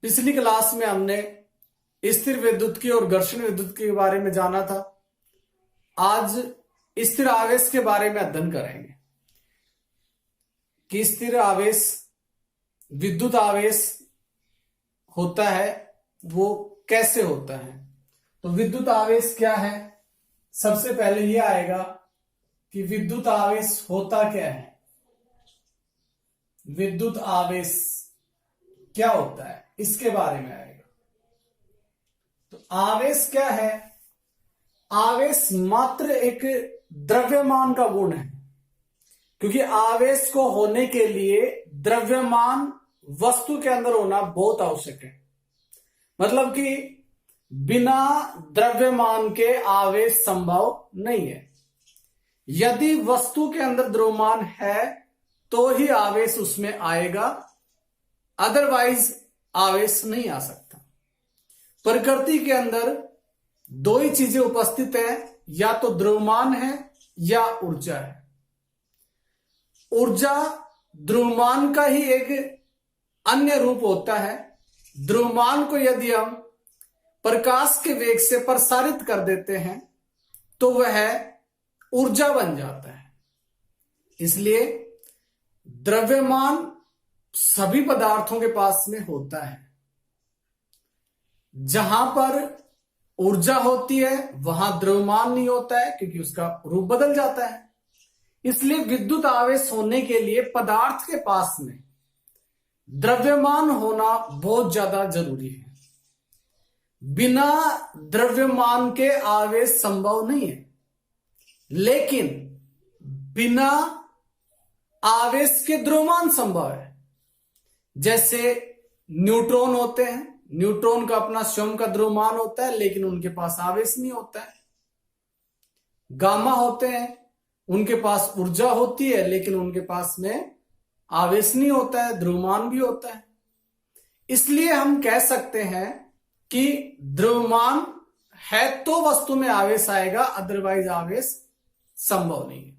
पिछली क्लास में हमने स्थिर विद्युत की और घर्षण विद्युत के बारे में जाना था। आज स्थिर आवेश के बारे में अध्ययन करेंगे कि स्थिर आवेश विद्युत आवेश होता है वो कैसे होता है। तो विद्युत आवेश क्या है, सबसे पहले यह आएगा कि विद्युत आवेश होता क्या है। विद्युत आवेश क्या होता है इसके बारे में आएगा। तो आवेश क्या है? आवेश मात्र एक द्रव्यमान का गुण है, क्योंकि आवेश को होने के लिए द्रव्यमान वस्तु के अंदर होना बहुत आवश्यक है। मतलब कि बिना द्रव्यमान के आवेश संभव नहीं है। यदि वस्तु के अंदर द्रव्यमान है तो ही आवेश उसमें आएगा, अदरवाइज आवेश नहीं आ सकता। प्रकृति के अंदर दो ही चीजें उपस्थित है, या तो द्रव्यमान है या ऊर्जा है। ऊर्जा द्रव्यमान का ही एक अन्य रूप होता है। द्रव्यमान को यदि हम प्रकाश के वेग से प्रसारित कर देते हैं तो वह ऊर्जा बन जाता है। इसलिए द्रव्यमान सभी पदार्थों के पास में होता है। जहां पर ऊर्जा होती है वहां द्रव्यमान नहीं होता है, क्योंकि उसका रूप बदल जाता है। इसलिए विद्युत आवेश होने के लिए पदार्थ के पास में द्रव्यमान होना बहुत ज्यादा जरूरी है। बिना द्रव्यमान के आवेश संभव नहीं है, लेकिन बिना आवेश के द्रव्यमान संभव है। जैसे न्यूट्रॉन होते हैं, न्यूट्रॉन का अपना स्वयं का द्रव्यमान होता है लेकिन उनके पास आवेश नहीं होता है। गामा होते हैं, उनके पास ऊर्जा होती है लेकिन उनके पास में आवेश नहीं होता है, द्रव्यमान भी होता है। इसलिए हम कह सकते हैं कि द्रव्यमान है तो वस्तु में आवेश आएगा, अदरवाइज आवेश संभव नहीं है।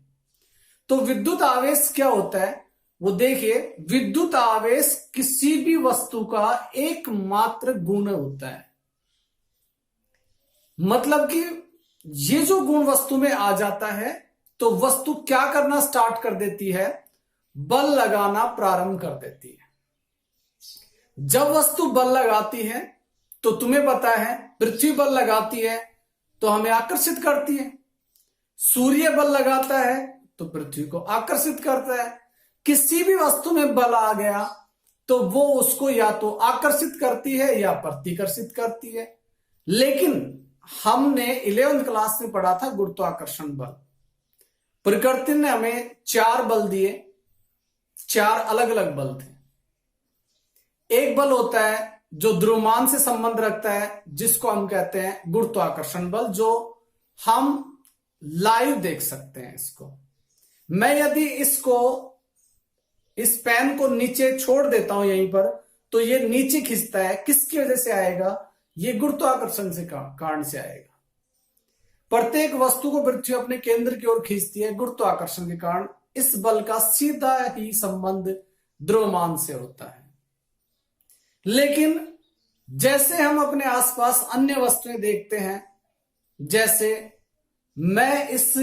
तो विद्युत आवेश क्या होता है वो देखिए। विद्युत आवेश किसी भी वस्तु का एकमात्र गुण होता है। मतलब कि ये जो गुण वस्तु में आ जाता है तो वस्तु क्या करना स्टार्ट कर देती है, बल लगाना प्रारंभ कर देती है। जब वस्तु बल लगाती है तो तुम्हें पता है पृथ्वी बल लगाती है तो हमें आकर्षित करती है, सूर्य बल लगाता है तो पृथ्वी को आकर्षित करता है। किसी भी वस्तु में बल आ गया तो वो उसको या तो आकर्षित करती है या प्रतिकर्षित करती है। लेकिन हमने 11वीं क्लास में पढ़ा था गुरुत्वाकर्षण बल। प्रकृति ने हमें 4 बल दिए, 4 अलग अलग बल थे। एक बल होता है जो द्रव्यमान से संबंध रखता है, जिसको हम कहते हैं गुरुत्वाकर्षण बल, जो हम लाइव देख सकते हैं। इसको मैं यदि इस पेन को नीचे छोड़ देता हूं यहीं पर, तो ये नीचे खिंचता है। किसकी वजह से आएगा? ये गुरुत्वाकर्षण से कारण से आएगा। प्रत्येक वस्तु को पृथ्वी अपने केंद्र की ओर खींचती है गुरुत्वाकर्षण के कारण। इस बल का सीधा ही संबंध द्रव्यमान से होता है। लेकिन जैसे हम अपने आसपास अन्य वस्तुएं देखते हैं, जैसे मैं इस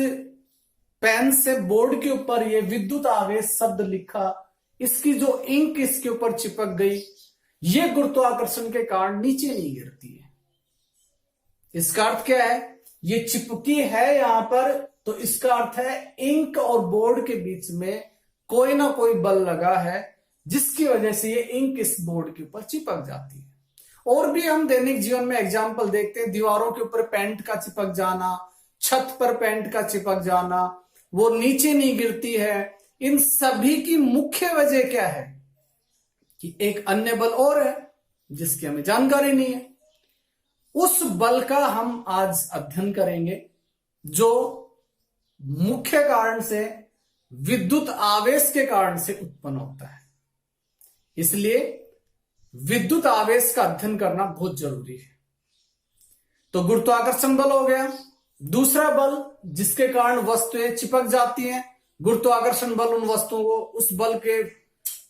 पेन से बोर्ड के ऊपर ये विद्युत आवेश शब्द लिखा, इसकी जो इंक इसके ऊपर चिपक गई, ये गुरुत्वाकर्षण के कारण नीचे नहीं गिरती है। इसका अर्थ क्या है? ये चिपकी है यहां पर, तो इसका अर्थ है इंक और बोर्ड के बीच में कोई ना कोई बल लगा है, जिसकी वजह से ये इंक इस बोर्ड के ऊपर चिपक जाती है। और भी हम दैनिक जीवन में एग्जाम्पल देखते हैं, दीवारों के ऊपर पेंट का चिपक जाना, छत पर पेंट का चिपक जाना, वो नीचे नहीं गिरती है। इन सभी की मुख्य वजह क्या है कि एक अन्य बल और है जिसकी हमें जानकारी नहीं है। उस बल का हम आज अध्ययन करेंगे, जो मुख्य कारण से विद्युत आवेश के कारण से उत्पन्न होता है। इसलिए विद्युत आवेश का अध्ययन करना बहुत जरूरी है। तो गुरुत्वाकर्षण बल हो गया। दूसरा बल जिसके कारण वस्तुएं चिपक जाती हैं, गुरुत्वाकर्षण बल उन वस्तुओं को उस बल के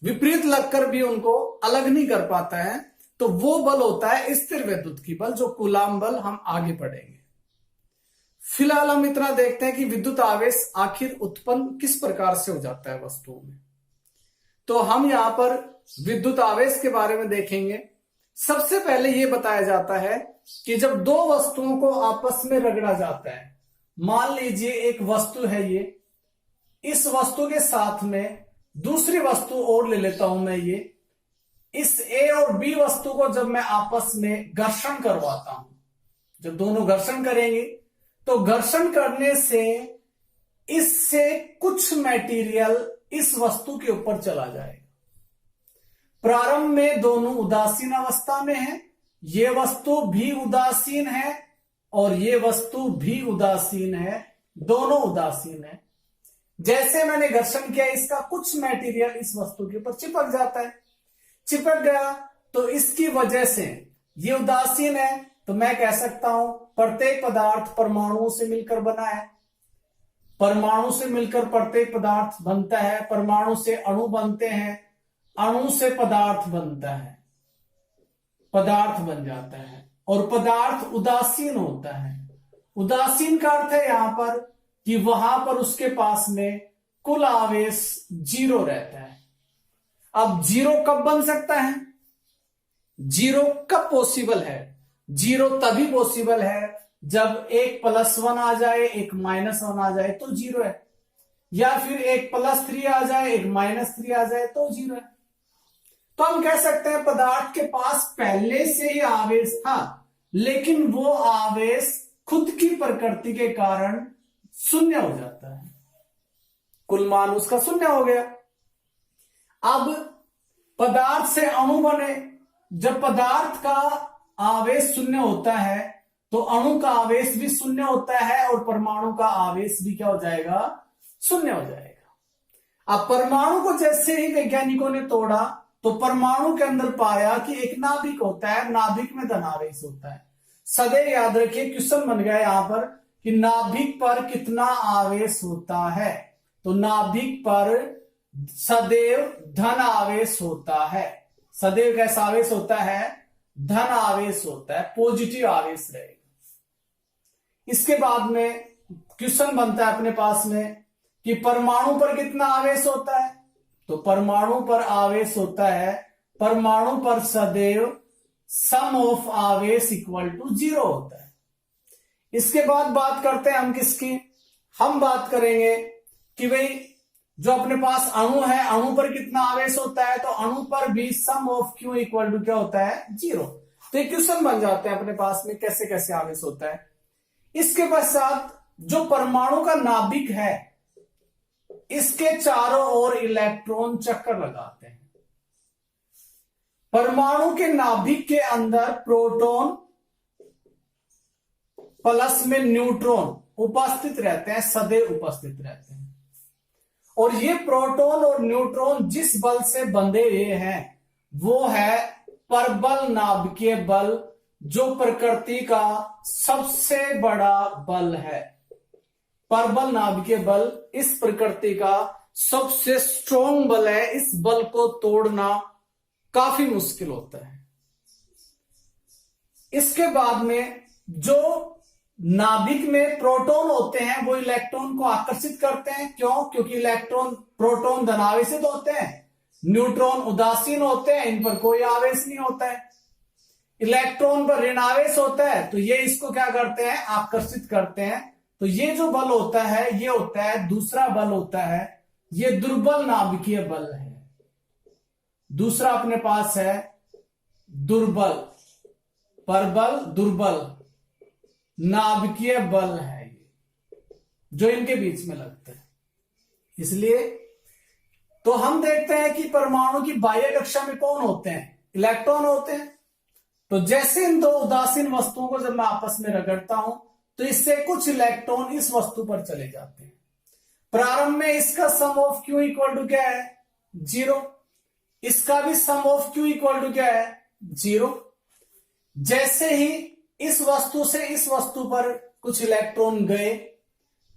विपरीत लगकर भी उनको अलग नहीं कर पाता है, तो वो बल होता है स्थिर विद्युत की बल, जो कूलाम बल हम आगे पढ़ेंगे। फिलहाल हम इतना देखते हैं कि विद्युत आवेश आखिर उत्पन्न किस प्रकार से हो जाता है वस्तुओं में। तो हम यहां पर विद्युत आवेश के बारे में देखेंगे। सबसे पहले यह बताया जाता है कि जब दो वस्तुओं को आपस में रगड़ा जाता है, मान लीजिए एक वस्तु है ये, इस वस्तु के साथ में दूसरी वस्तु और ले लेता हूं मैं, ये इस ए और बी वस्तु को जब मैं आपस में घर्षण करवाता हूं, जब दोनों घर्षण करेंगे तो घर्षण करने से इससे कुछ मटेरियल इस वस्तु के ऊपर चला जाएगा। प्रारंभ में दोनों उदासीन अवस्था में है, ये वस्तु भी उदासीन है और ये वस्तु भी उदासीन है, दोनों उदासीन है। जैसे मैंने घर्षण किया, इसका कुछ मटेरियल इस वस्तु के ऊपर चिपक जाता है, चिपक गया तो इसकी वजह से ये उदासीन है, तो मैं कह सकता हूं प्रत्येक पदार्थ परमाणुओं से मिलकर बना है, परमाणु से मिलकर प्रत्येक पदार्थ बनता है, परमाणु से अणु बनते हैं, अणु से पदार्थ बनता है, पदार्थ बन जाता है, और पदार्थ उदासीन होता है। उदासीन का अर्थ है यहां पर कि वहां पर उसके पास में कुल आवेश 0 रहता है। अब 0 कब बन सकता है? 0 कब पॉसिबल है? 0 तभी पॉसिबल है जब एक +1 आ जाए, एक -1 आ जाए तो 0 है, या फिर एक +3 आ जाए, एक -3 आ जाए तो 0 है। तो हम कह सकते हैं पदार्थ के पास पहले से ही आवेश था, लेकिन वो आवेश खुद की प्रकृति के कारण शून्य हो जाता है, कुल मान उसका शून्य हो गया। अब पदार्थ से अणु बने, जब पदार्थ का आवेश शून्य होता है तो अणु का आवेश भी शून्य होता है और परमाणु का आवेश भी क्या हो जाएगा? शून्य हो जाएगा। अब परमाणु को जैसे ही वैज्ञानिकों ने तोड़ा तो परमाणु के अंदर पाया कि एक नाभिक होता है, नाभिक में धनावेश होता है। सदैव याद रखिए, क्वेश्चन बन गया यहां पर कि नाभिक पर कितना आवेश होता है, तो नाभिक पर सदैव धन आवेश होता है। सदैव कैसा आवेश होता है? धन आवेश होता है, पॉजिटिव आवेश रहेगा। इसके बाद में क्वेश्चन बनता है अपने पास में कि परमाणु पर कितना आवेश होता है, तो परमाणु पर आवेश होता है, परमाणु पर सदैव सम ऑफ आवेश इक्वल टू 0 होता है। इसके बाद बात करते हैं हम किसकी? हम बात करेंगे कि भाई जो अपने पास अणु है, अणु पर कितना आवेश होता है, तो अणु पर भी सम ऑफ क्यू इक्वल टू क्या होता है? 0। तो ये क्वेश्चन बन जाते हैं अपने पास में कैसे कैसे आवेश होता है। इसके पश्चात जो परमाणु का नाभिक है, इसके चारों ओर इलेक्ट्रॉन चक्कर लगाते हैं। परमाणु के नाभिक के अंदर प्रोटॉन प्लस में न्यूट्रॉन उपस्थित रहते हैं, सदैव उपस्थित रहते हैं। और ये प्रोटॉन और न्यूट्रॉन जिस बल से बंधे हुए हैं वो है परबल नाभिकीय बल, जो प्रकृति का सबसे बड़ा बल है। परबल नाभिकीय बल इस प्रकृति का सबसे स्ट्रॉन्ग बल है, इस बल को तोड़ना काफी मुश्किल होता है। इसके बाद में जो नाभिक में प्रोटॉन होते हैं वो इलेक्ट्रॉन को आकर्षित करते हैं। क्यों? क्योंकि इलेक्ट्रॉन प्रोटॉन धनावेशित होते हैं, न्यूट्रॉन उदासीन होते हैं, इन पर कोई आवेश नहीं होता है। इलेक्ट्रॉन पर ऋण आवेश होता है तो ये इसको क्या करते हैं? आकर्षित करते हैं। तो ये जो बल होता है ये होता है, दूसरा बल होता है, ये दुर्बल नाभिकीय बल है। दूसरा अपने पास है दुर्बल, परबल दुर्बल नाभिकीय बल है ये, जो इनके बीच में लगता है। इसलिए तो हम देखते हैं कि परमाणु की बाह्य कक्षा में कौन होते हैं? इलेक्ट्रॉन होते हैं। तो जैसे इन दो उदासीन वस्तुओं को जब मैं आपस में रगड़ता हूं तो इससे कुछ इलेक्ट्रॉन इस वस्तु पर चले जाते हैं। प्रारंभ में इसका सम ऑफ क्यू इक्वल टू क्या है? 0। इसका भी सम ऑफ क्यू इक्वल टू क्या है? 0। जैसे ही इस वस्तु से इस वस्तु पर कुछ इलेक्ट्रॉन गए,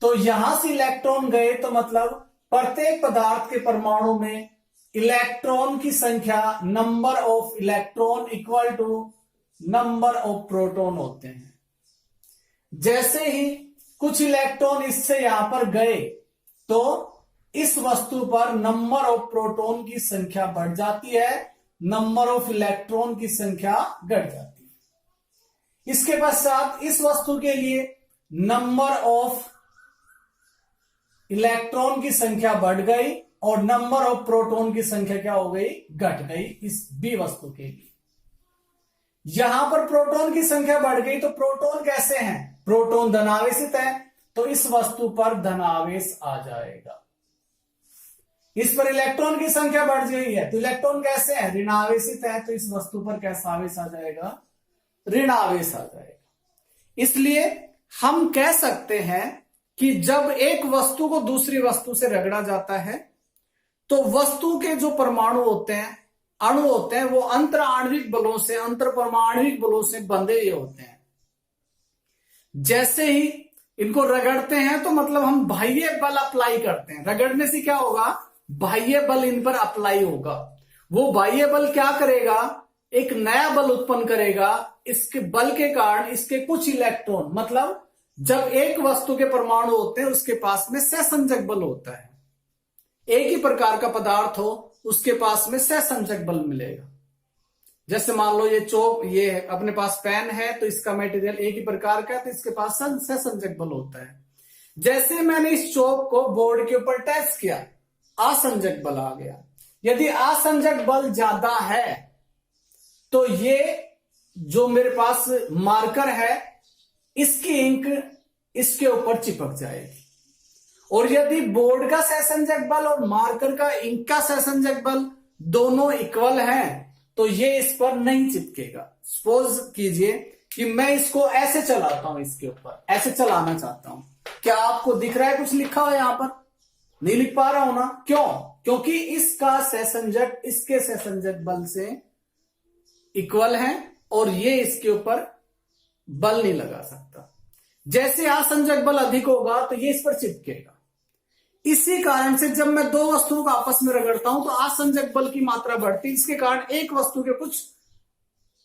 तो यहां से इलेक्ट्रॉन गए तो मतलब प्रत्येक पदार्थ के परमाणु में इलेक्ट्रॉन की संख्या, number of electron equal to number of proton होते हैं। जैसे ही कुछ इलेक्ट्रॉन इससे यहां पर गए तो इस वस्तु पर नंबर ऑफ प्रोटॉन की संख्या बढ़ जाती है, नंबर ऑफ इलेक्ट्रॉन की संख्या घट जाती है। इसके पश्चात इस वस्तु के लिए नंबर ऑफ इलेक्ट्रॉन की संख्या बढ़ गई और नंबर ऑफ प्रोटॉन की संख्या क्या हो गई, घट गई इस बी वस्तु के लिए। यहां पर प्रोटॉन की संख्या बढ़ गई तो प्रोटॉन कैसे हैं, प्रोटॉन धनावेशित है तो इस वस्तु पर धनावेश आ जाएगा। इस पर इलेक्ट्रॉन की संख्या बढ़ गई है तो इलेक्ट्रॉन कैसे है, ऋणावेशित है तो इस वस्तु पर कैसा आवेश आ जाएगा, ऋणावेश आ जाएगा। इसलिए हम कह सकते हैं कि जब एक वस्तु को दूसरी वस्तु से रगड़ा जाता है तो वस्तु के जो परमाणु होते हैं, अणु होते हैं, वो अंतर आणविक बलों से, अंतर परमाणविक बलों से बंधे हुए होते हैं। जैसे ही इनको रगड़ते हैं तो मतलब हम बाह्य बल अप्लाई करते हैं। रगड़ने से क्या होगा, बाह्य बल इन पर अप्लाई होगा। वो बाह्य बल क्या करेगा, एक नया बल उत्पन्न करेगा। इसके बल के कारण इसके कुछ इलेक्ट्रॉन, मतलब जब एक वस्तु के परमाणु होते हैं उसके पास में सहसंजक बल होता है। एक ही प्रकार का पदार्थ हो उसके पास में सहसंजक बल मिलेगा। जैसे मान लो ये चौक, ये अपने पास पेन है तो इसका मटेरियल एक ही प्रकार का है तो इसके पास सहसंजक बल होता है। जैसे मैंने इस चौक को बोर्ड के ऊपर टच किया, आसंजक बल आ गया। यदि आसंजक बल ज्यादा है तो ये जो मेरे पास मार्कर है इसकी इंक इसके ऊपर चिपक जाएगी। और यदि बोर्ड का सहसंजक बल और मार्कर का इंक का सहसंजक बल दोनों इक्वल हैं तो ये इस पर नहीं चिपकेगा। सपोज कीजिए कि मैं इसको ऐसे चलाता हूं, इसके ऊपर ऐसे चलाना चाहता हूं। क्या आपको दिख रहा है कुछ लिखा हुआ यहां पर? नहीं लिख पा रहा हूं ना, क्यों? क्योंकि इसका सहसंजक इसके सहसंजक बल से इक्वल है और ये इसके ऊपर बल नहीं लगा सकता। जैसे आसंजक बल अधिक होगा तो ये इस पर चिपकेगा। इसी कारण से जब मैं दो वस्तुओं को आपस में रगड़ता हूं तो आसंजक बल की मात्रा बढ़ती है। इसके कारण एक वस्तु के कुछ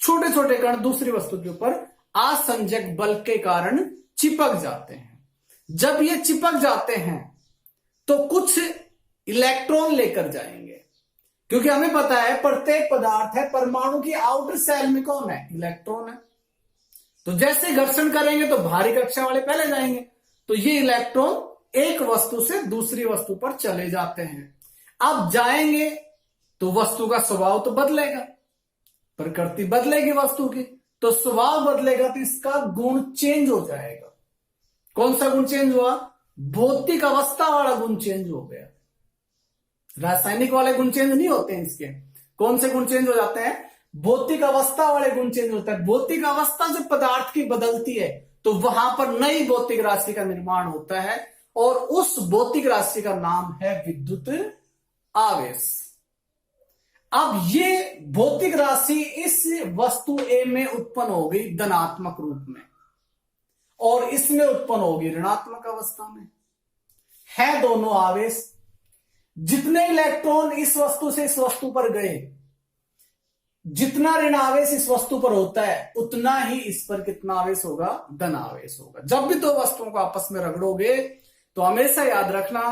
छोटे छोटे कण दूसरी वस्तु के ऊपर आसंजक बल के कारण चिपक जाते हैं। जब ये चिपक जाते हैं तो कुछ इलेक्ट्रॉन लेकर जाएंगे, क्योंकि हमें पता है प्रत्येक पदार्थ है परमाणु की आउटर सेल में कौन है, इलेक्ट्रॉन है। तो जैसे घर्षण करेंगे तो भारी कक्षा वाले पहले जाएंगे, तो ये इलेक्ट्रॉन एक वस्तु से दूसरी वस्तु पर चले जाते हैं। अब जाएंगे तो वस्तु का स्वभाव तो बदलेगा, प्रकृति बदलेगी वस्तु की, तो स्वभाव बदलेगा तो इसका गुण चेंज हो जाएगा। कौन सा गुण चेंज हुआ? भौतिक अवस्था वाला गुण चेंज हो गया। रासायनिक वाले गुण चेंज नहीं होते हैं इसके। कौन से गुण चेंज हो जाते हैं? भौतिक अवस्था वाले गुण चेंज होता है। भौतिक अवस्था जब पदार्थ की बदलती है तो वहां पर नई भौतिक राशि का निर्माण होता है और उस भौतिक राशि का नाम है विद्युत आवेश। अब ये भौतिक राशि इस वस्तु ए में उत्पन्न हो गई धनात्मक रूप में और इसमें उत्पन्न होगी ऋणात्मक अवस्था में। है दोनों आवेश। जितने इलेक्ट्रॉन इस वस्तु से इस वस्तु पर गए, जितना ऋण आवेश इस वस्तु पर होता है उतना ही इस पर कितना आवेश होगा? धन आवेश होगा। जब भी दो वस्तुओं को आपस में रगड़ोगे तो हमेशा याद रखना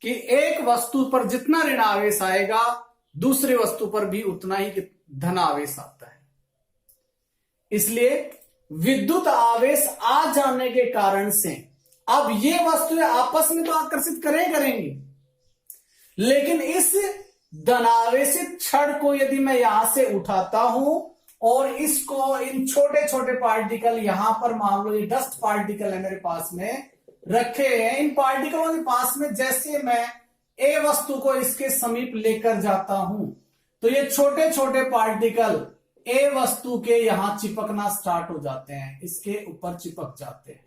कि एक वस्तु पर जितना ऋण आवेश आएगा दूसरी वस्तु पर भी उतना ही धन आवेश आता है। इसलिए विद्युत आवेश आ जाने के कारण से अब ये वस्तुएं आपस में तो आकर्षित करेंगी, लेकिन इस धनावेशित छड़ को यदि मैं यहां से उठाता हूं और इसको इन छोटे छोटे पार्टिकल, यहां पर मान लो ये डस्ट पार्टिकल है मेरे पास में रखे हैं, इन पार्टिकलों के पास में जैसे मैं ए वस्तु को इसके समीप लेकर जाता हूं तो ये छोटे छोटे पार्टिकल ए वस्तु के यहां चिपकना स्टार्ट हो जाते हैं, इसके ऊपर चिपक जाते हैं।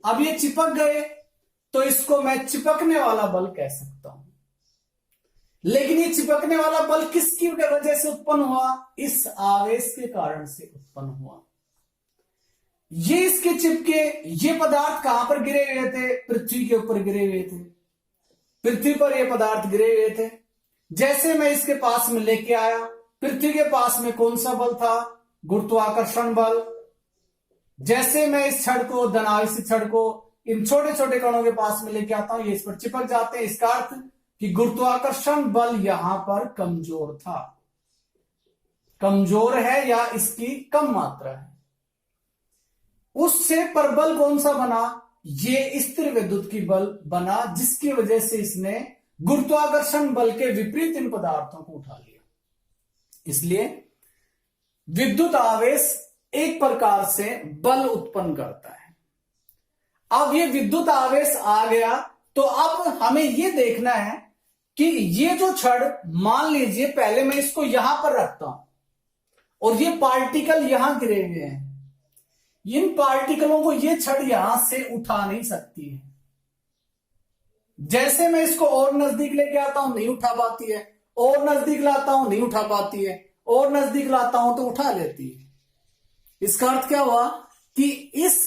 अब ये चिपक गए तो इसको मैं चिपकने वाला बल कह सकता हूं। लेकिन ये चिपकने वाला बल किसकी वजह से उत्पन्न हुआ? इस आवेश के कारण से उत्पन्न हुआ। ये इसके चिपके, ये पदार्थ कहां पर गिरे हुए थे? पृथ्वी के ऊपर गिरे हुए थे। पृथ्वी पर ये पदार्थ गिरे हुए थे जैसे मैं इसके पास में लेके आया, पृथ्वी के पास में कौन सा बल था? गुरुत्वाकर्षण बल। जैसे मैं इस छड़ को, धनावेशी छड़ को इन छोटे छोटे कणों के पास में लेके आता हूं, ये इस पर चिपक जाते हैं। इसका अर्थ कि गुरुत्वाकर्षण बल यहां पर कमजोर था, कमजोर है या इसकी कम मात्रा है। उससे परबल कौन सा बना? ये स्थिर विद्युत की बल बना, जिसकी वजह से इसने गुरुत्वाकर्षण बल के विपरीत इन पदार्थों को उठा लिया। इसलिए विद्युत आवेश एक प्रकार से बल उत्पन्न करता है। अब ये विद्युत आवेश आ गया, तो अब हमें यह देखना है कि ये जो छड़, मान लीजिए पहले मैं इसको यहां पर रखता हूं और ये पार्टिकल यहां गिरे हुए हैं, इन पार्टिकलों को ये छड़ यहां से उठा नहीं सकती है। जैसे मैं इसको और नजदीक लेके आता हूं, नहीं उठा पाती है, और नजदीक लाता हूं, नहीं उठा पाती है, और नजदीक लाता हूं तो उठा लेती है। इसका अर्थ क्या हुआ कि इस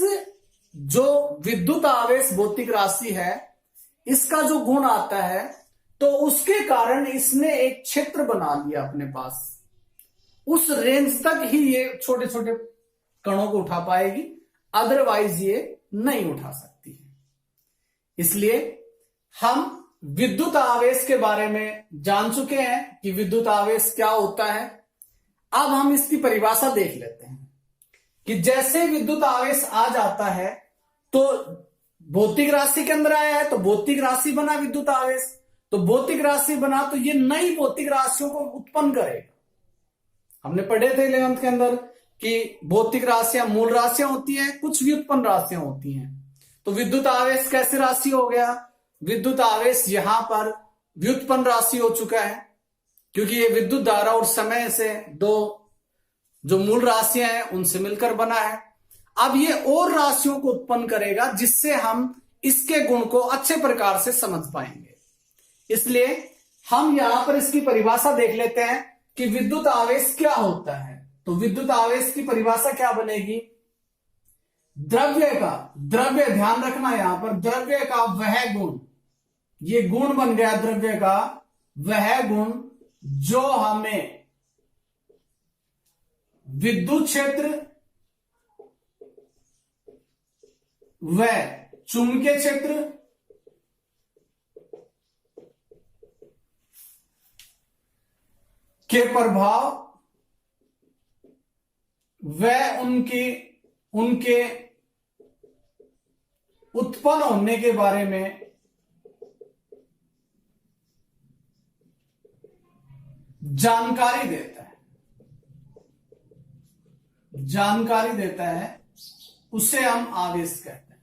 जो विद्युत आवेश भौतिक राशि है, इसका जो गुण आता है, तो उसके कारण इसने एक क्षेत्र बना लिया अपने पास। उस रेंज तक ही ये छोटे छोटे कणों को उठा पाएगी, अदरवाइज ये नहीं उठा सकती है। इसलिए हम विद्युत आवेश के बारे में जान चुके हैं कि विद्युत आवेश क्या होता है। अब हम इसकी परिभाषा देख लेते हैं कि जैसे विद्युत आवेश आ जाता है तो भौतिक राशि के अंदर आया है, तो भौतिक राशि बना विद्युत आवेश, तो भौतिक राशि बना तो ये नई भौतिक राशियों को उत्पन्न करेगा। हमने पढ़े थे 11th के अंदर कि भौतिक राशियां मूल राशियां होती हैं, कुछ व्युत्पन्न राशियां होती हैं। तो विद्युत आवेश कैसी राशि हो गया? विद्युत आवेश यहां पर व्युत्पन्न राशि हो चुका है, क्योंकि ये विद्युत धारा और समय से दो जो मूल राशियां हैं उनसे मिलकर बना है। अब ये और राशियों को उत्पन्न करेगा, जिससे हम इसके गुण को अच्छे प्रकार से समझ पाएंगे। इसलिए हम यहां पर इसकी परिभाषा देख लेते हैं कि विद्युत आवेश क्या होता है। तो विद्युत आवेश की परिभाषा क्या बनेगी? द्रव्य का, द्रव्य ध्यान रखना यहां पर, द्रव्य का वह गुण, ये गुण बन गया द्रव्य का वह गुण जो हमें विद्युत क्षेत्र व चुंबकीय क्षेत्र के प्रभाव व उनके उत्पन्न होने के बारे में जानकारी देता है, उसे हम आवेश कहते हैं।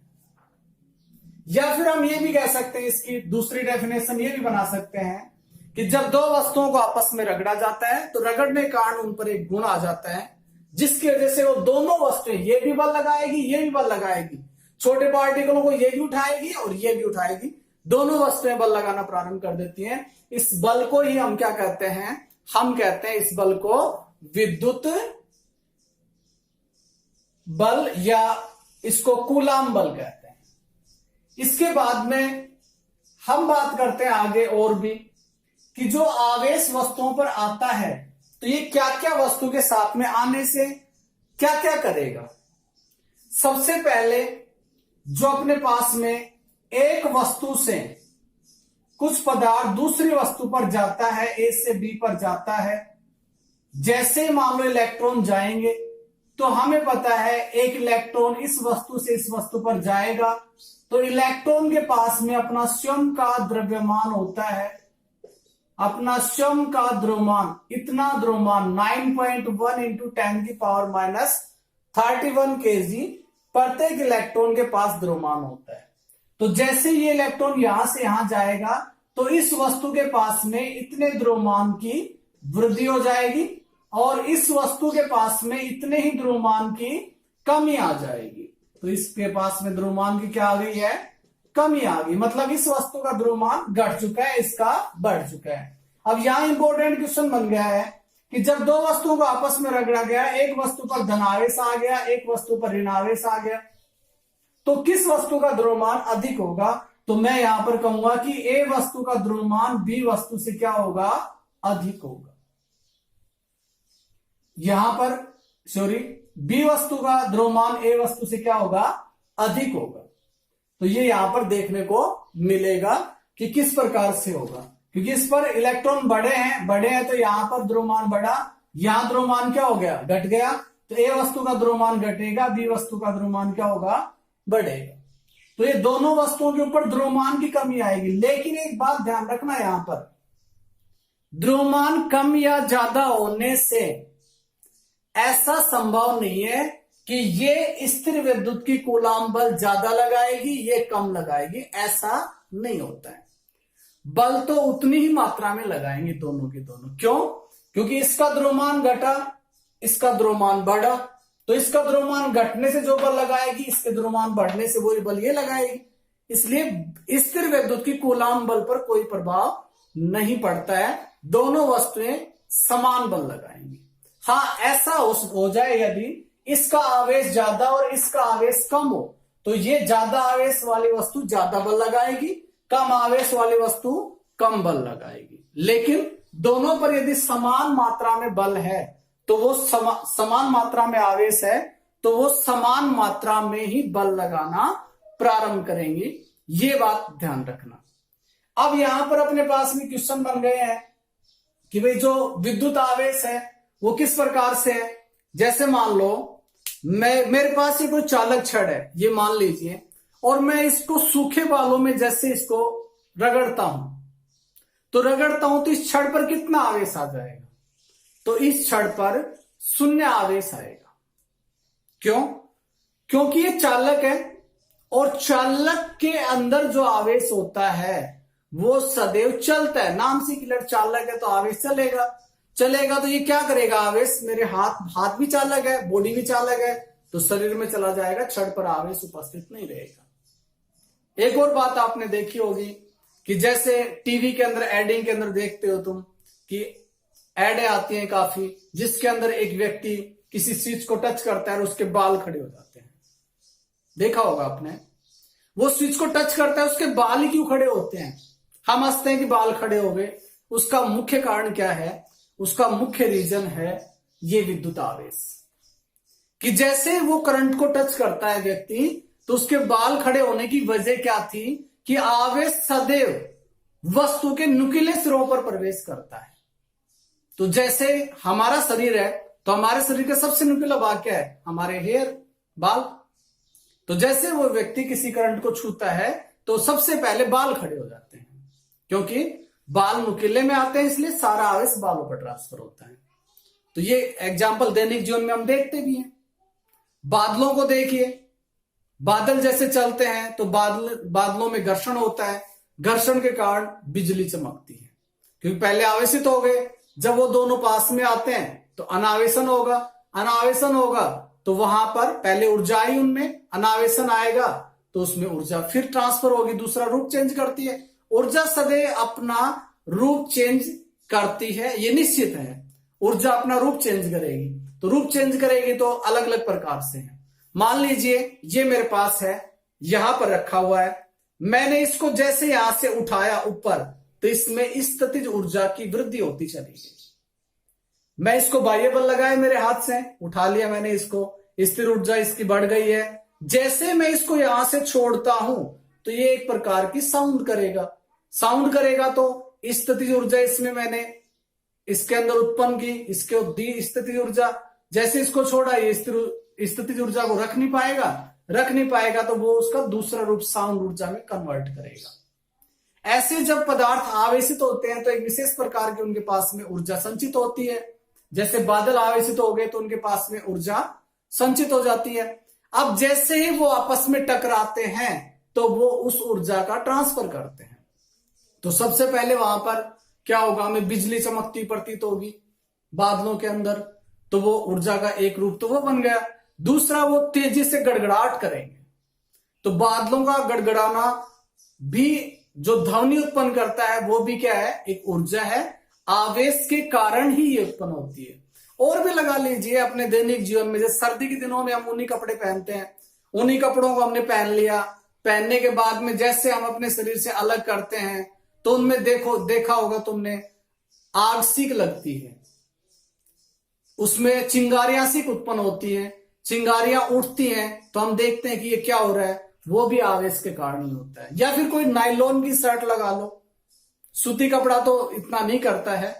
या फिर हम ये भी कह सकते हैं, इसकी दूसरी डेफिनेशन ये भी बना सकते हैं कि जब दो वस्तुओं को आपस में रगड़ा जाता है तो रगड़ने के कारण उन पर एक गुण आ जाता है, जिसकी वजह से वो दोनों वस्तुएं, ये भी बल लगाएगी, ये भी बल लगाएगी, छोटे पार्टिकलों को ये भी उठाएगी और ये भी उठाएगी, दोनों वस्तुएं बल लगाना प्रारंभ कर देती हैं। इस बल को ही हम क्या कहते हैं? हम कहते हैं इस बल को विद्युत बल, या इसको कूलाम बल कहते हैं। इसके बाद में हम बात करते हैं आगे और भी कि जो आवेश वस्तुओं पर आता है तो ये क्या क्या वस्तु के साथ में आने से क्या क्या करेगा। सबसे पहले जो अपने पास में एक वस्तु से कुछ पदार्थ दूसरी वस्तु पर जाता है, ए से बी पर जाता है, जैसे मान लो इलेक्ट्रॉन जाएंगे तो हमें पता है एक इलेक्ट्रॉन इस वस्तु से इस वस्तु पर जाएगा, तो इलेक्ट्रॉन के पास में अपना स्वयं का द्रव्यमान होता है, अपना स्वयं का द्रव्यमान, इतना द्रव्यमान 9.1 × 10⁻31 kg प्रत्येक इलेक्ट्रॉन के पास द्रव्यमान होता है। तो जैसे ये इलेक्ट्रॉन यहां से यहां जाएगा तो इस वस्तु के पास में इतने द्रव्यमान की वृद्धि हो जाएगी और इस वस्तु के पास में इतने ही द्रव्यमान की कमी आ जाएगी। तो इसके पास में द्रव्यमान की क्या आ गई है? कमी आ गई, मतलब इस वस्तु का द्रव्यमान घट चुका है, इसका बढ़ चुका है। अब यहां इंपॉर्टेंट क्वेश्चन बन गया है कि जब दो वस्तुओं को आपस में रगड़ा गया, एक वस्तु पर धनावेश आ गया, एक वस्तु पर ऋणावेश आ गया, तो किस वस्तु का द्रव्यमान अधिक होगा? तो मैं यहां पर कहूंगा कि ए वस्तु का द्रव्यमान बी वस्तु से क्या होगा, अधिक होगा। यहां पर सॉरी, बी वस्तु का द्रव्यमान ए वस्तु से क्या होगा, अधिक होगा। तो ये यहां पर देखने को मिलेगा कि किस प्रकार से होगा, क्योंकि इस पर इलेक्ट्रॉन बड़े हैं तो यहां पर द्रव्यमान बढ़ा, यहां द्रव्यमान क्या हो गया, घट गया। तो ए वस्तु का द्रव्यमान घटेगा, बी वस्तु का द्रव्यमान क्या होगा, बढ़ेगा। तो ये दोनों वस्तुओं के ऊपर द्रव्यमान की कमी आएगी। लेकिन एक बात ध्यान रखना, यहां पर द्रव्यमान कम या ज्यादा होने से ऐसा संभव नहीं है कि ये स्थिर विद्युत की कूलाम बल ज्यादा लगाएगी, ये कम लगाएगी, ऐसा नहीं होता है। बल तो उतनी ही मात्रा में लगाएंगे दोनों के दोनों। क्यों? क्योंकि इसका द्रव्यमान घटा, इसका द्रव्यमान बढ़ा, तो इसका द्रव्यमान घटने से जो बल लगाएगी, इसके द्रव्यमान बढ़ने से वही बल ये लगाएगी। इसलिए स्थिर विद्युत की कूलाम बल पर कोई प्रभाव नहीं पड़ता है, दोनों वस्तुएं समान बल लगाएंगी। हाँ, ऐसा हो जाए यदि इसका आवेश ज्यादा और इसका आवेश कम हो, तो ये ज्यादा आवेश वाली वस्तु ज्यादा बल लगाएगी, कम आवेश वाली वस्तु कम बल लगाएगी। लेकिन दोनों पर यदि समान मात्रा में बल है, तो वो समान मात्रा में आवेश है, तो वो समान मात्रा में ही बल लगाना प्रारंभ करेंगे। ये बात ध्यान रखना। अब यहां पर अपने पास में क्वेश्चन बन गए हैं कि भाई जो विद्युत आवेश है वो किस प्रकार से है। जैसे मान लो मेरे पास ये कोई चालक छड़ है, ये मान लीजिए, और मैं इसको सूखे बालों में जैसे इसको रगड़ता हूं, तो इस छड़ पर कितना आवेश आ जाएगा, तो इस छड़ पर शून्य आवेश आएगा। क्यों? क्योंकि ये चालक है और चालक के अंदर जो आवेश होता है वो सदैव चलता है। नाम से क्लियर, चालक है तो आवेश चलेगा। तो ये क्या करेगा, आवेश, मेरे हाथ भी चालक है, बॉडी भी चालक है, तो शरीर में चला जाएगा, छड़ पर आवेश उपस्थित नहीं रहेगा। एक और बात आपने देखी होगी कि जैसे टीवी के अंदर एडिंग के अंदर देखते हो तुम कि एडें आती हैं काफी, जिसके अंदर एक व्यक्ति किसी स्विच को टच करता है और उसके बाल खड़े हो जाते हैं। देखा होगा आपने, वो स्विच को टच करता है, उसके बाल ही क्यों खड़े होते हैं? हम हंसते हैं कि बाल खड़े हो गए। उसका मुख्य कारण क्या है? उसका मुख्य रीजन है ये विद्युत आवेश, कि जैसे वो करंट को टच करता है व्यक्ति, तो उसके बाल खड़े होने की वजह क्या थी कि आवेश सदैव वस्तु के नुकीले सिरों पर प्रवेश करता है। तो जैसे हमारा शरीर है, तो हमारे शरीर का सबसे नुकीला भाग क्या है? हमारे हेयर, बाल। तो जैसे वो व्यक्ति किसी करंट को छूता है, तो सबसे पहले बाल खड़े हो जाते हैं, क्योंकि बाल नुकीले में आते हैं, इसलिए सारा आवेश बालों पर ट्रांसफर होता है। तो ये एग्जाम्पल दैनिक जीवन में हम देखते भी हैं। बादलों को देखिए, बादल जैसे चलते हैं तो बादलों में घर्षण होता है, घर्षण के कारण बिजली चमकती है, क्योंकि पहले आवेशित हो गए, जब वो दोनों पास में आते हैं तो अनावेशन होगा, तो वहां पर पहले ऊर्जा आई, उनमें अनावेशन आएगा, तो उसमें ऊर्जा फिर ट्रांसफर होगी, दूसरा रूप चेंज करती है। ऊर्जा सदैव अपना रूप चेंज करती है, ये निश्चित है। ऊर्जा अपना रूप चेंज करेगी, तो रूप चेंज करेगी तो अलग अलग प्रकार से है। मान लीजिए ये मेरे पास है, यहां पर रखा हुआ है, मैंने इसको जैसे यहां से उठाया ऊपर, तो इसमें स्थितिज ऊर्जा की वृद्धि होती चली गई। मैं इसको बाह्य बल लगाया, मेरे हाथ से उठा लिया मैंने इसको, स्थिर ऊर्जा इसकी बढ़ गई है। जैसे मैं इसको यहां से छोड़ता हूं, तो ये एक प्रकार की साउंड करेगा, तो स्थितिज ऊर्जा इसमें मैंने इसके अंदर उत्पन्न की, इसके दी स्थितिज ऊर्जा। जैसे इसको छोड़ा, ये स्थितिज ऊर्जा को रख नहीं पाएगा, तो वो उसका दूसरा रूप साउंड ऊर्जा में कन्वर्ट करेगा। ऐसे जब पदार्थ आवेशित होते हैं तो एक विशेष प्रकार की उनके पास में ऊर्जा संचित होती है। जैसे बादल आवेशित हो गए तो उनके पास में ऊर्जा संचित हो जाती है। अब जैसे ही वो आपस में टकराते हैं तो वो उस ऊर्जा का ट्रांसफर करते हैं। तो सबसे पहले वहां पर क्या होगा, हमें बिजली चमकती प्रतीत होगी बादलों के अंदर, तो वो ऊर्जा का एक रूप तो वो बन गया। दूसरा, वो तेजी से गड़गड़ाहट करेंगे, तो बादलों का गड़गड़ाना भी जो ध्वनि उत्पन्न करता है वो भी क्या है, एक ऊर्जा है, आवेश के कारण ही ये उत्पन्न होती है। और भी लगा लीजिए अपने दैनिक जीवन में, जैसे सर्दी के दिनों में हम ऊनी कपड़े पहनते हैं, ऊनी कपड़ों को हमने पहन लिया, पहनने के बाद में जैसे हम अपने शरीर से अलग करते हैं तो उनमें देखा होगा तुमने, आग सीख लगती है, उसमें चिंगारियां सीख उत्पन्न होती हैं, चिंगारियां उठती हैं, तो हम देखते हैं कि ये क्या हो रहा है, वो भी आवेश के कारण ही होता है। या फिर कोई नायलॉन की शर्ट लगा लो, सूती कपड़ा तो इतना नहीं करता है,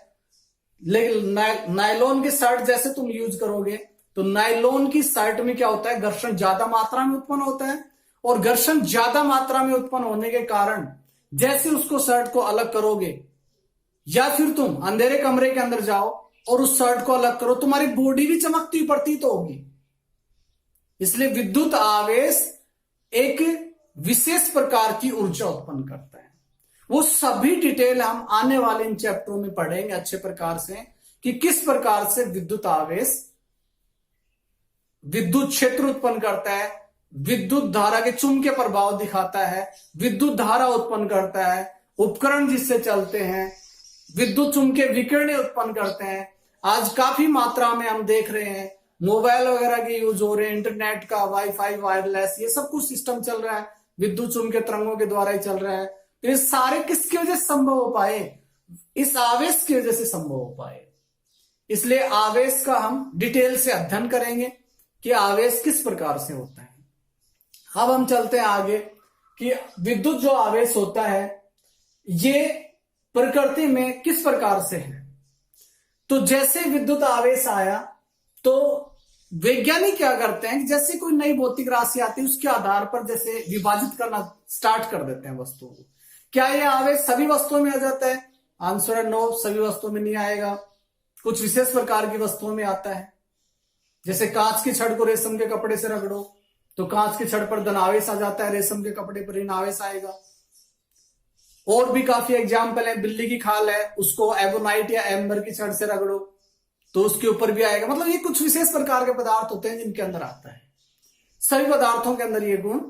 लेकिन नायलॉन की शर्ट जैसे तुम यूज करोगे तो नायलॉन की शर्ट में क्या होता है, घर्षण ज्यादा मात्रा में उत्पन्न होता है, और घर्षण ज्यादा मात्रा में उत्पन्न होने के कारण जैसे उसको शर्ट को अलग करोगे, या फिर तुम अंधेरे कमरे के अंदर जाओ और उस शर्ट को अलग करो, तुम्हारी बॉडी भी चमकती हुई प्रतीत होगी। इसलिए विद्युत आवेश एक विशेष प्रकार की ऊर्जा उत्पन्न करता है। वो सभी डिटेल हम आने वाले इन चैप्टरों में पढ़ेंगे अच्छे प्रकार से, कि किस प्रकार से विद्युत आवेश विद्युत क्षेत्र उत्पन्न करता है, विद्युत धारा के चुंबकीय प्रभाव दिखाता है, विद्युत धारा उत्पन्न करता है, उपकरण जिससे चलते हैं, विद्युत चुंबकीय विकिरण उत्पन्न करते हैं। आज काफी मात्रा में हम देख रहे हैं मोबाइल वगैरह के यूज हो रहे हैं, इंटरनेट का, वाईफाई, वायरलेस, ये सब कुछ सिस्टम चल रहा है, विद्युत चुंबकीय तरंगों के द्वारा ही चल रहा है। तो ये सारे किसकी वजह से संभव हो पाए, इस आवेश की वजह से संभव हो पाए। इसलिए आवेश का हम डिटेल से अध्ययन करेंगे कि आवेश किस प्रकार से होता है। अब हम चलते हैं आगे कि विद्युत जो आवेश होता है ये प्रकृति में किस प्रकार से है। तो जैसे विद्युत आवेश आया तो वैज्ञानिक क्या करते हैं, जैसे कोई नई भौतिक राशि आती है उसके आधार पर जैसे विभाजित करना स्टार्ट कर देते हैं वस्तुओं को। क्या यह आवेश सभी वस्तुओं में आ जाता है? आंसर है नो, सभी वस्तुओं में नहीं आएगा, कुछ विशेष प्रकार की वस्तुओं में आता है। जैसे कांच की छड़ को रेशम के कपड़े से रगड़ो तो कांच की छड़ पर धनावेश आ जाता है, रेशम के कपड़े पर ऋणावेश आएगा। और भी काफी एग्जाम्पल है, बिल्ली की खाल है, उसको एबोनाइट या एम्बर की छड़ से रगड़ो तो उसके ऊपर भी आएगा। मतलब ये कुछ विशेष प्रकार के पदार्थ होते हैं जिनके अंदर आता है, सभी पदार्थों के अंदर ये गुण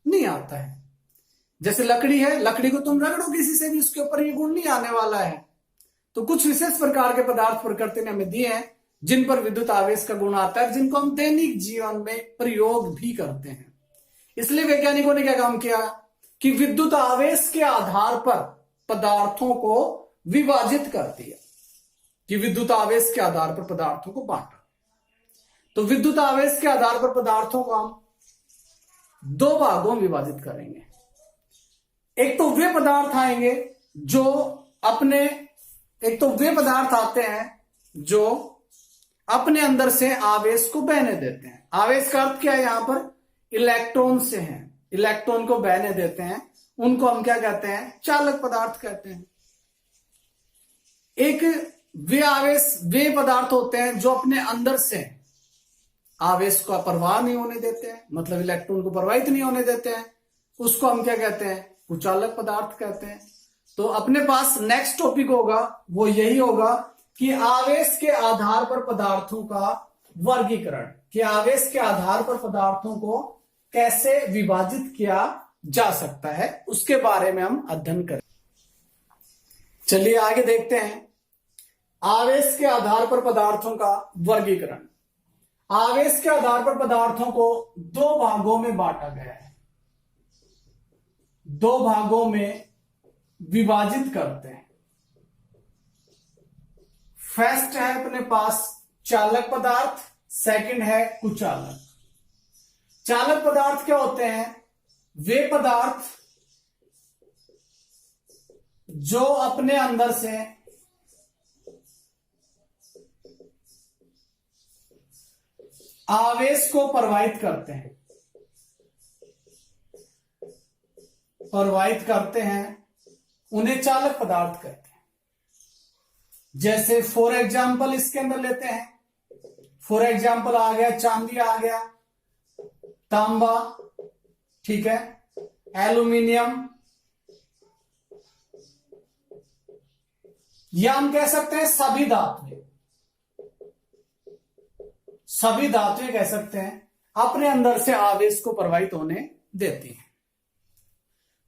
नहीं आता है। जैसे लकड़ी है, लकड़ी को तुम रगड़ो किसी से भी, उसके ऊपर ये गुण नहीं आने वाला है। तो कुछ विशेष प्रकार के पदार्थ प्रकृति ने हमें दिए हैं जिन पर विद्युत आवेश का गुण आता है, जिनको हम दैनिक जीवन में प्रयोग भी करते हैं। इसलिए वैज्ञानिकों ने क्या काम किया कि विद्युत आवेश के आधार पर पदार्थों को विभाजित कर दिया, कि विद्युत आवेश के आधार पर पदार्थों को बांटा। तो विद्युत आवेश के आधार पर पदार्थों को हम दो भागों में विभाजित करेंगे। एक तो वे पदार्थ आएंगे जो वे पदार्थ आते हैं जो अपने अंदर से आवेश को बहने देते हैं। आवेश का अर्थ क्या है, यहां पर इलेक्ट्रॉन से है, इलेक्ट्रॉन को बहने देते हैं, उनको हम क्या कहते हैं, चालक पदार्थ कहते हैं। एक वे पदार्थ होते हैं जो अपने अंदर से आवेश का प्रवाह नहीं होने देते हैं, मतलब इलेक्ट्रॉन को प्रवाहित नहीं होने देते हैं, उसको हम क्या कहते हैं, कुचालक पदार्थ कहते हैं। तो अपने पास नेक्स्ट टॉपिक होगा वो यही होगा कि आवेश के आधार पर पदार्थों का वर्गीकरण, कि आवेश के आधार पर पदार्थों को कैसे विभाजित किया जा सकता है, उसके बारे में हम अध्ययन करें। चलिए आगे देखते हैं आवेश के आधार पर पदार्थों का वर्गीकरण। आवेश के आधार पर पदार्थों को दो भागों में बांटा गया है, दो भागों में विभाजित करते हैं। फर्स्ट है अपने पास चालक पदार्थ, सेकंड है कुचालक। चालक पदार्थ क्या होते हैं, वे पदार्थ जो अपने अंदर से आवेश को प्रवाहित करते हैं, उन्हें चालक पदार्थ कहते हैं। जैसे फॉर एग्जाम्पल इसके अंदर लेते हैं, फॉर एग्जाम्पल आ गया चांदी, आ गया तांबा, ठीक है, एल्यूमिनियम, या हम कह सकते हैं सभी धातुएं कह सकते हैं, अपने अंदर से आवेश को प्रवाहित होने देती हैं।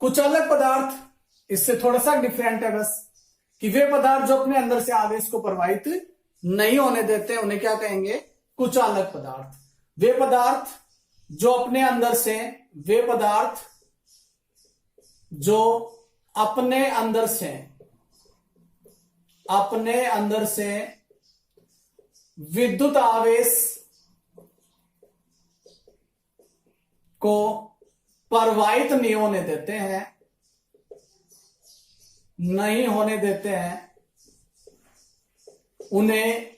कुचालक पदार्थ इससे थोड़ा सा डिफरेंट है बस, कि वे पदार्थ जो अपने अंदर से आवेश को प्रवाहित नहीं होने देते उन्हें क्या कहेंगे, कुचालक पदार्थ। वे पदार्थ जो अपने अंदर से, वे पदार्थ जो अपने अंदर से विद्युत आवेश को प्रवाहित नहीं होने देते हैं, उन्हें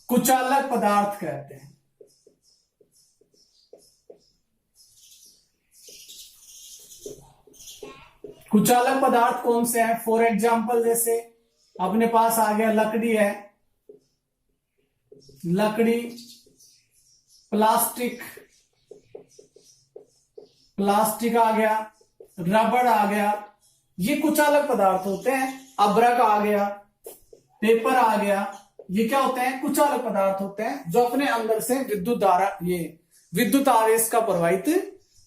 कुचालक पदार्थ कहते हैं। कुचालक पदार्थ कौन से हैं? फॉर एग्जाम्पल, जैसे अपने पास आ गया लकड़ी है, लकड़ी, प्लास्टिक आ गया, रबड़ आ गया, ये कुचालक पदार्थ होते हैं। अभ्रक आ गया, पेपर आ गया, ये क्या होते हैं? कुचालक पदार्थ होते हैं, जो अपने अंदर से विद्युत आवेश का प्रवाहित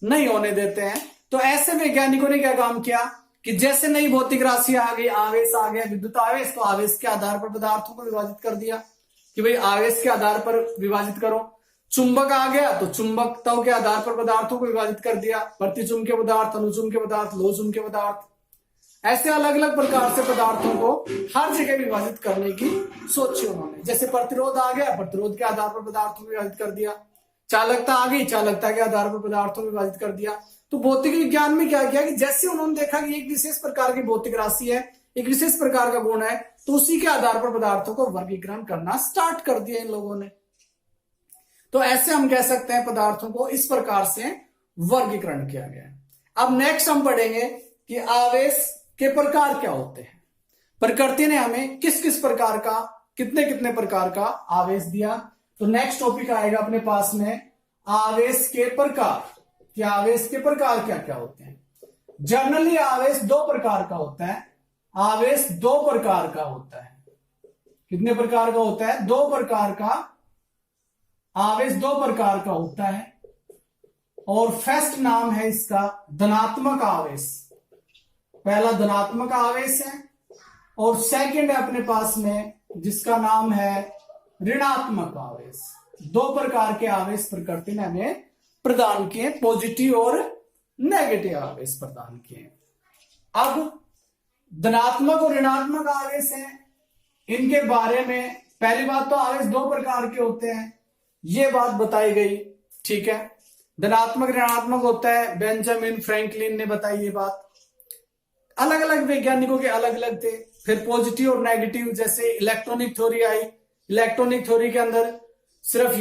नहीं होने देते हैं। तो ऐसे वैज्ञानिकों ने क्या काम किया कि जैसे नई भौतिक राशि आ गई, आवेश आ गया, विद्युत आवेश, तो आवेश के आधार पर पदार्थों को विभाजित कर दिया कि भाई आवेश के आधार पर विभाजित करो। चुंबक आ गया तो चुंबकत्व के आधार पर पदार्थों को विभाजित कर दिया, प्रतिचुंबकीय पदार्थ, अनुचुंबकीय पदार्थ, लोहचुंबकीय पदार्थ। ऐसे अलग अलग प्रकार से पदार्थों को हर जगह विभाजित करने की सोची उन्होंने। जैसे प्रतिरोध आ गया, प्रतिरोध के आधार पर पदार्थों को विभाजित कर दिया। चालकता आ गई, चालकता के आधार पर पदार्थों को विभाजित कर दिया। तो भौतिक विज्ञान में क्या किया कि जैसे उन्होंने देखा कि एक विशेष प्रकार की भौतिक राशि है, एक विशेष प्रकार का गुण है, तो उसी के आधार पर पदार्थों को वर्गीकरण करना स्टार्ट कर दिया इन लोगों ने। तो ऐसे हम कह सकते हैं पदार्थों को इस प्रकार से वर्गीकरण किया गया है। अब नेक्स्ट हम पढ़ेंगे कि आवेश के प्रकार क्या होते हैं। प्रकृति ने हमें किस किस प्रकार का, कितने कितने प्रकार का आवेश दिया। तो नेक्स्ट टॉपिक आएगा अपने पास में आवेश के प्रकार, कि आवेश के प्रकार क्या क्या होते हैं। जनरली आवेश दो प्रकार का होता है। आवेश दो प्रकार का होता है। कितने प्रकार का होता है? दो प्रकार का आवेश, दो प्रकार का होता है। और फर्स्ट नाम है इसका धनात्मक आवेश। पहला धनात्मक आवेश है, और सेकंड है अपने पास में जिसका नाम है ऋणात्मक आवेश। दो प्रकार के आवेश प्रकृति ने हमें प्रदान किए, पॉजिटिव और नेगेटिव आवेश प्रदान किए। अब धनात्मक और ऋणात्मक आवेश हैं, इनके बारे में पहली बात तो आवेश दो प्रकार के होते हैं, ये बात बताई गई। ठीक है, धनात्मक ऋणात्मक होता है, बेंजामिन फ्रैंकलिन ने बताई ये बात। अलग अलग वैज्ञानिकों के अलग अलग थे। फिर पॉजिटिव और नेगेटिव, जैसे इलेक्ट्रॉनिक थ्योरी आई, इलेक्ट्रॉनिक थ्योरी के अंदर सिर्फ